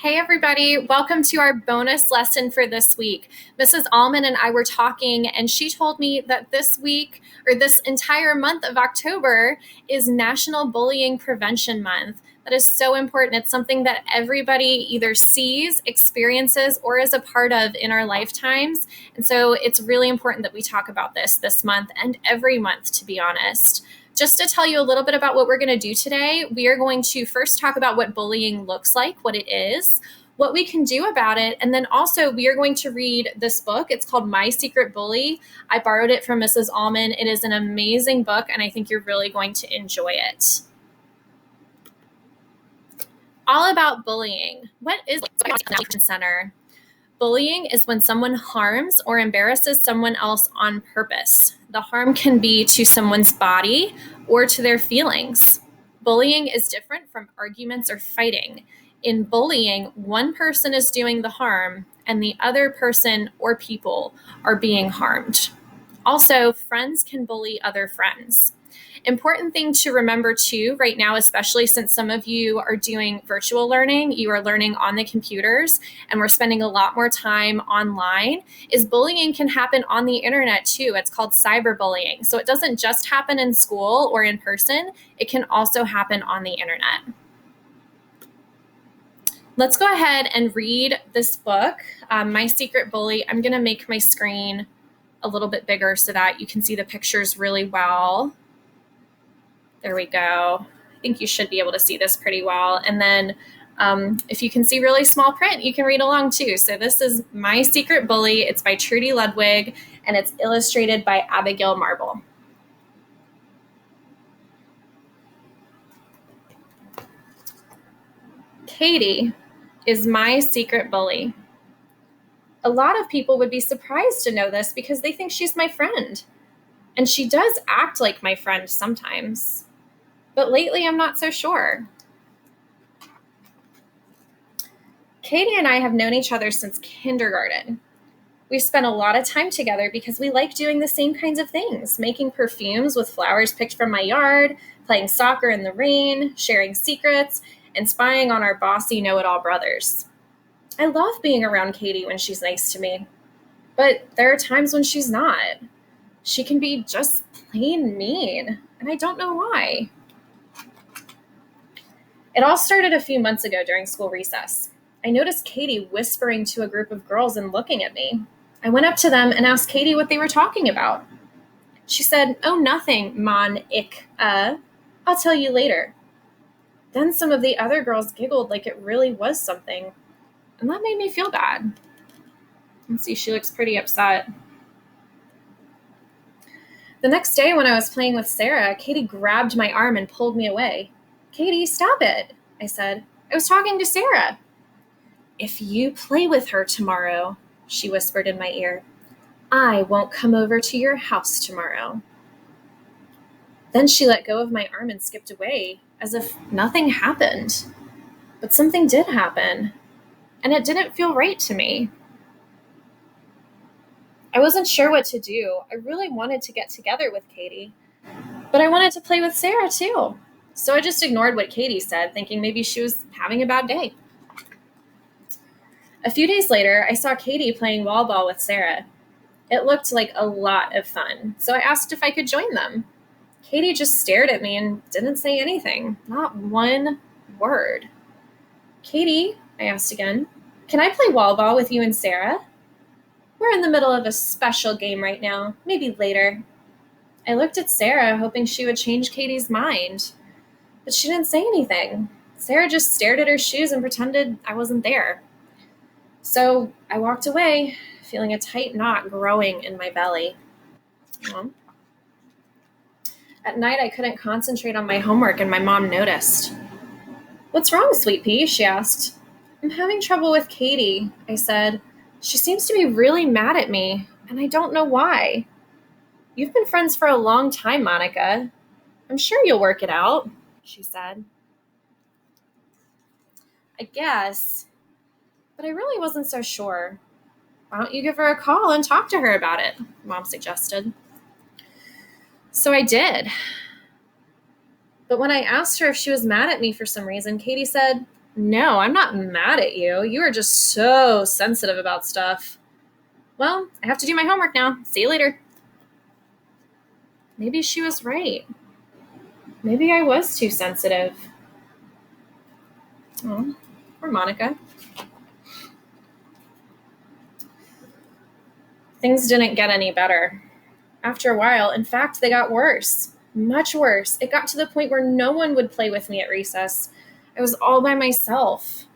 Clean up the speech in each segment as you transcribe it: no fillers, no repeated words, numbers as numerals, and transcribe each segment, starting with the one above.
Hey everybody, welcome to our bonus lesson for this week. Mrs. Allman and I were talking and she told me that this week or this entire month of October is National Bullying Prevention Month. That is so important. It's something that everybody either sees, experiences, or is a part of in our lifetimes. And so it's really important that we talk about this month and every month, to be honest. Just to tell you a little bit about what we're going to do today, we are going to first talk about what bullying looks like, what it is, what we can do about it, and then also we are going to read this book. It's called My Secret Bully. I borrowed it from Mrs. Allman. It is an amazing book, and I think you're really going to enjoy it. All about bullying. What is the center? Bullying is when someone harms or embarrasses someone else on purpose. The harm can be to someone's body or to their feelings. Bullying is different from arguments or fighting. In bullying, one person is doing the harm and the other person or people are being harmed. Also, friends can bully other friends. Important thing to remember too right now, especially since some of you are doing virtual learning, you are learning on the computers, and we're spending a lot more time online, is bullying can happen on the internet too. It's called cyberbullying. So it doesn't just happen in school or in person, it can also happen on the internet. Let's go ahead and read this book, My Secret Bully. I'm going to make my screen a little bit bigger so that you can see the pictures really well. There we go. I think you should be able to see this pretty well. And then if you can see really small print, you can read along too. So this is My Secret Bully. It's by Trudy Ludwig, and it's illustrated by Abigail Marble. Katie is my secret bully. A lot of people would be surprised to know this because they think she's my friend. And she does act like my friend sometimes. But lately, I'm not so sure. Katie and I have known each other since kindergarten. We've spent a lot of time together because we like doing the same kinds of things, making perfumes with flowers picked from my yard, playing soccer in the rain, sharing secrets, and spying on our bossy know-it-all brothers. I love being around Katie when she's nice to me, but there are times when she's not. She can be just plain mean, and I don't know why. It all started a few months ago during school recess. I noticed Katie whispering to a group of girls and looking at me. I went up to them and asked Katie what they were talking about. She said, "Oh, nothing, Mon, I'll tell you later." Then some of the other girls giggled like it really was something, and that made me feel bad. Let's see, she looks pretty upset. The next day when I was playing with Sarah, Katie grabbed my arm and pulled me away. "Katie, stop it," I said. "I was talking to Sarah." "If you play with her tomorrow," she whispered in my ear, "I won't come over to your house tomorrow." Then she let go of my arm and skipped away, as if nothing happened. But something did happen, and it didn't feel right to me. I wasn't sure what to do. I really wanted to get together with Katie, but I wanted to play with Sarah too. So I just ignored what Katie said, thinking maybe she was having a bad day. A few days later, I saw Katie playing wall ball with Sarah. It looked like a lot of fun, so I asked if I could join them. Katie just stared at me and didn't say anything, not one word. "Katie," I asked again, "can I play wall ball with you and Sarah?" "We're in the middle of a special game right now, maybe later." I looked at Sarah, hoping she would change Katie's mind, but she didn't say anything. Sarah just stared at her shoes and pretended I wasn't there. So I walked away, feeling a tight knot growing in my belly. At night, I couldn't concentrate on my homework, and my mom noticed. "What's wrong, Sweet Pea?" she asked. "I'm having trouble with Katie," I said. "She seems to be really mad at me, and I don't know why." "You've been friends for a long time, Monica. I'm sure you'll work it out," she said. I guess, but I really wasn't so sure. "Why don't you give her a call and talk to her about it?" Mom suggested. So I did. But when I asked her if she was mad at me for some reason, Katie said, No, I'm not mad at you. You are just so sensitive about stuff. Well, I have to do my homework now. See you later. Maybe she was right. Maybe I was too sensitive. Oh, poor Monica. Things didn't get any better. After a while, in fact, they got worse. Much worse. It got to the point where no one would play with me at recess. I was all by myself.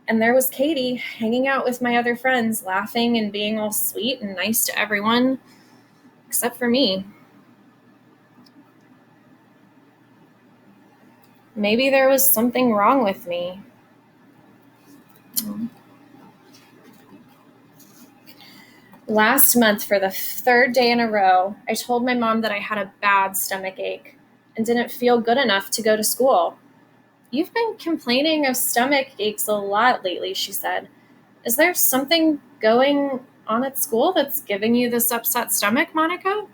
And there was Katie hanging out with my other friends, laughing and being all sweet and nice to everyone, except for me. Maybe there was something wrong with me. Last month, for the third day in a row, I told my mom that I had a bad stomach ache and didn't feel good enough to go to school. You've been complaining of stomach aches a lot lately, she said. Is there something going on at school that's giving you this upset stomach, Monica?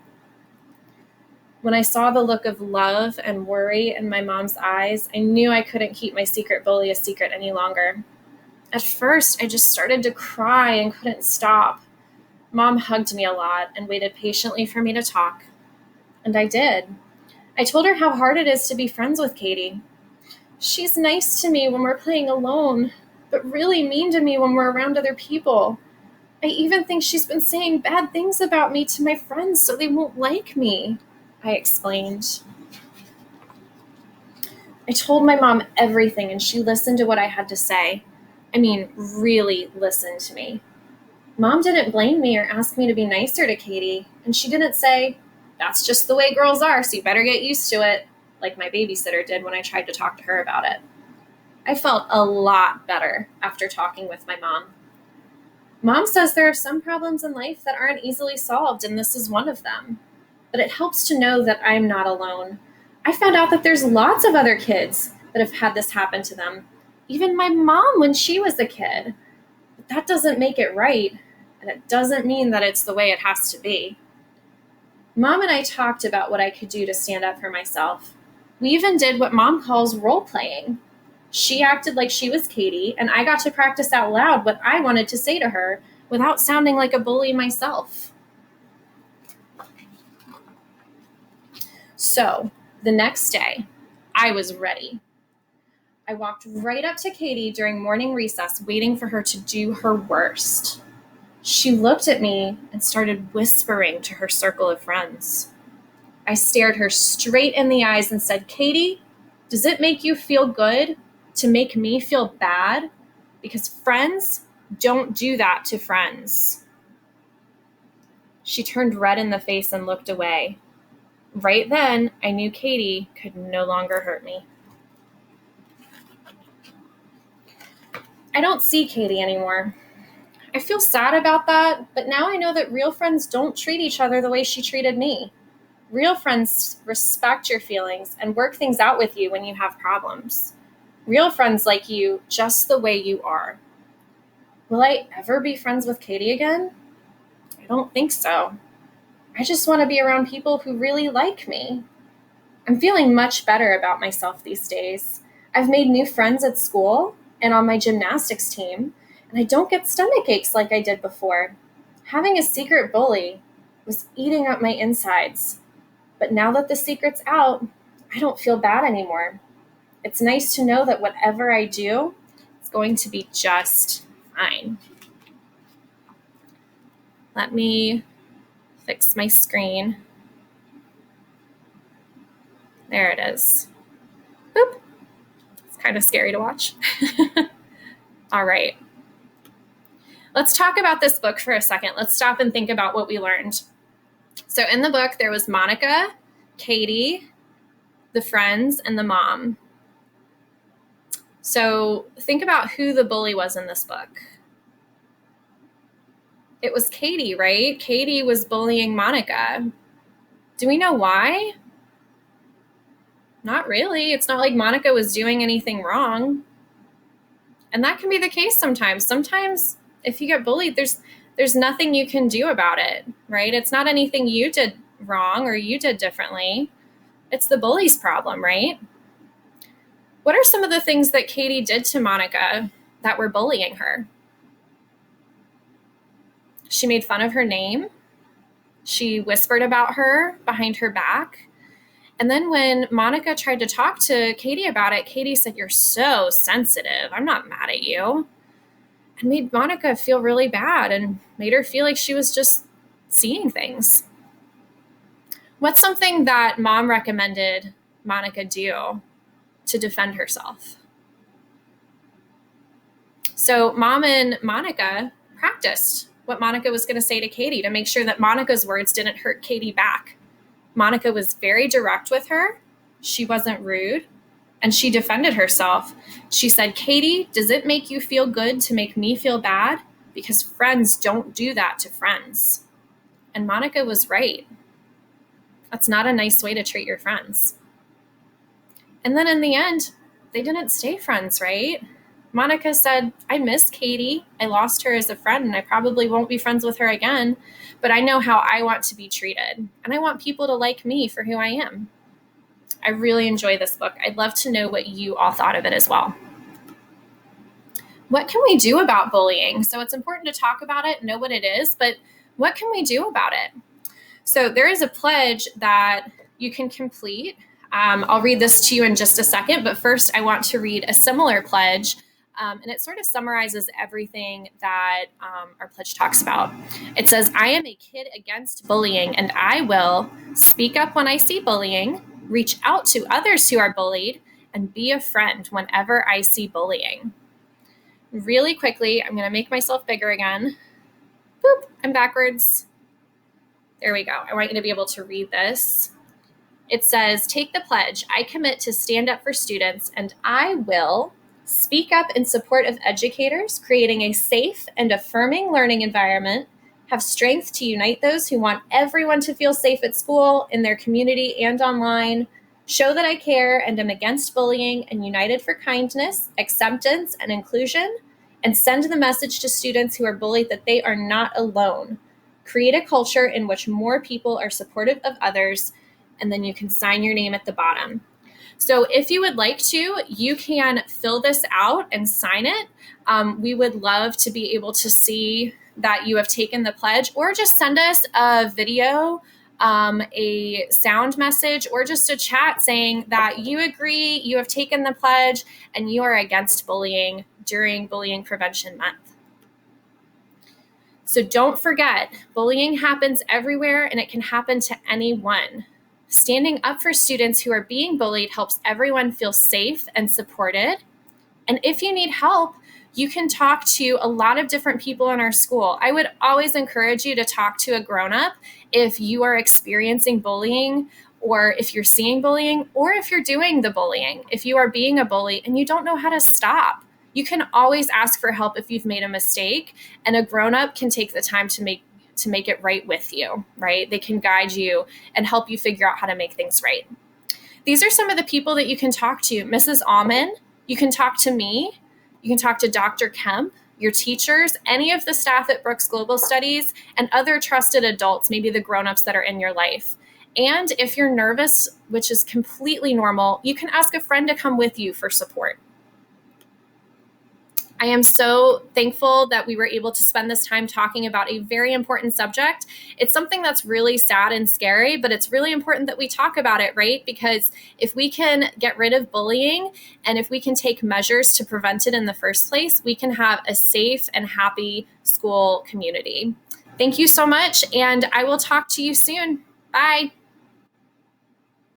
When I saw the look of love and worry in my mom's eyes, I knew I couldn't keep my secret bully a secret any longer. At first, I just started to cry and couldn't stop. Mom hugged me a lot and waited patiently for me to talk. And I did. I told her how hard it is to be friends with Katie. She's nice to me when we're playing alone, but really mean to me when we're around other people. I even think she's been saying bad things about me to my friends so they won't like me, I explained. I told my mom everything and she listened to what I had to say. I mean, really listened to me. Mom didn't blame me or ask me to be nicer to Katie, and she didn't say, "That's just the way girls are, so you better get used to it," like my babysitter did when I tried to talk to her about it. I felt a lot better after talking with my mom. Mom says there are some problems in life that aren't easily solved, and this is one of them. But it helps to know that I'm not alone. I found out that there's lots of other kids that have had this happen to them, even my mom when she was a kid. But that doesn't make it right, and it doesn't mean that it's the way it has to be. Mom and I talked about what I could do to stand up for myself. We even did what Mom calls role playing. She acted like she was Katie, and I got to practice out loud what I wanted to say to her without sounding like a bully myself. So, the next day, I was ready. I walked right up to Katie during morning recess, waiting for her to do her worst. She looked at me and started whispering to her circle of friends. I stared her straight in the eyes and said, "Katie, does it make you feel good to make me feel bad? Because friends don't do that to friends." She turned red in the face and looked away. Right then, I knew Katie could no longer hurt me. I don't see Katie anymore. I feel sad about that, but now I know that real friends don't treat each other the way she treated me. Real friends respect your feelings and work things out with you when you have problems. Real friends like you just the way you are. Will I ever be friends with Katie again? I don't think so. I just want to be around people who really like me. I'm feeling much better about myself these days. I've made new friends at school and on my gymnastics team, and I don't get stomach aches like I did before. Having a secret bully was eating up my insides. But now that the secret's out, I don't feel bad anymore. It's nice to know that whatever I do, it's going to be just fine. Let me fix my screen. There it is. Boop. It's kind of scary to watch. All right. Let's talk about this book for a second. Let's stop and think about what we learned. So in the book, there was Monica, Katie, the friends, and the mom. So think about who the bully was in this book. It was Katie, right? Katie was bullying Monica. Do we know why? Not really. It's not like Monica was doing anything wrong. And that can be the case sometimes. Sometimes if you get bullied, there's nothing you can do about it, right? It's not anything you did wrong or you did differently. It's the bully's problem, right? What are some of the things that Katie did to Monica that were bullying her? She made fun of her name. She whispered about her behind her back. And then when Monica tried to talk to Katie about it, Katie said, "You're so sensitive. I'm not mad at you." And made Monica feel really bad and made her feel like she was just seeing things. What's something that Mom recommended Monica do to defend herself? So Mom and Monica practiced what Monica was going to say to Katie to make sure that Monica's words didn't hurt Katie back. Monica was very direct with her. She wasn't rude, and she defended herself. She said, "Katie, does it make you feel good to make me feel bad? Because friends don't do that to friends." And Monica was right. That's not a nice way to treat your friends. And then in the end, they didn't stay friends, right? Monica said, "I miss Katie. I lost her as a friend, and I probably won't be friends with her again, but I know how I want to be treated, and I want people to like me for who I am." I really enjoy this book. I'd love to know what you all thought of it as well. What can we do about bullying? So it's important to talk about it, know what it is, but what can we do about it? So there is a pledge that you can complete. I'll read this to you in just a second, but first I want to read a similar pledge, and it sort of summarizes everything that our pledge talks about. It says, "I am a kid against bullying, and I will speak up when I see bullying, reach out to others who are bullied, and be a friend whenever I see bullying." Really quickly, I'm going to make myself bigger again. Boop, I'm backwards. There we go. I want you to be able to read this. It says, "Take the pledge. I commit to stand up for students, and I will speak up in support of educators, creating a safe and affirming learning environment, have strength to unite those who want everyone to feel safe at school, in their community, and online, show that I care and am against bullying and united for kindness, acceptance, and inclusion, and send the message to students who are bullied that they are not alone. Create a culture in which more people are supportive of others," and then you can sign your name at the bottom. So if you would like to, you can fill this out and sign it. We would love to be able to see that you have taken the pledge, or just send us a video, a sound message, or just a chat saying that you agree, you have taken the pledge, and you are against bullying during Bullying Prevention Month. So don't forget, bullying happens everywhere, and it can happen to anyone. Standing up for students who are being bullied helps everyone feel safe and supported. And if you need help, you can talk to a lot of different people in our school. I would always encourage you to talk to a grown-up if you are experiencing bullying, or if you're seeing bullying, or if you're doing the bullying. If you are being a bully and you don't know how to stop, you can always ask for help if you've made a mistake, and a grown-up can take the time to make it right with you, right? They can guide you and help you figure out how to make things right. These are some of the people that you can talk to. Mrs. Allman, you can talk to me. You can talk to Dr. Kemp, your teachers, any of the staff at Brooks Global Studies, and other trusted adults, maybe the grown-ups that are in your life. And if you're nervous, which is completely normal, you can ask a friend to come with you for support. I am so thankful that we were able to spend this time talking about a very important subject. It's something that's really sad and scary, but it's really important that we talk about it, right? Because if we can get rid of bullying, and if we can take measures to prevent it in the first place, we can have a safe and happy school community. Thank you so much, and I will talk to you soon. Bye.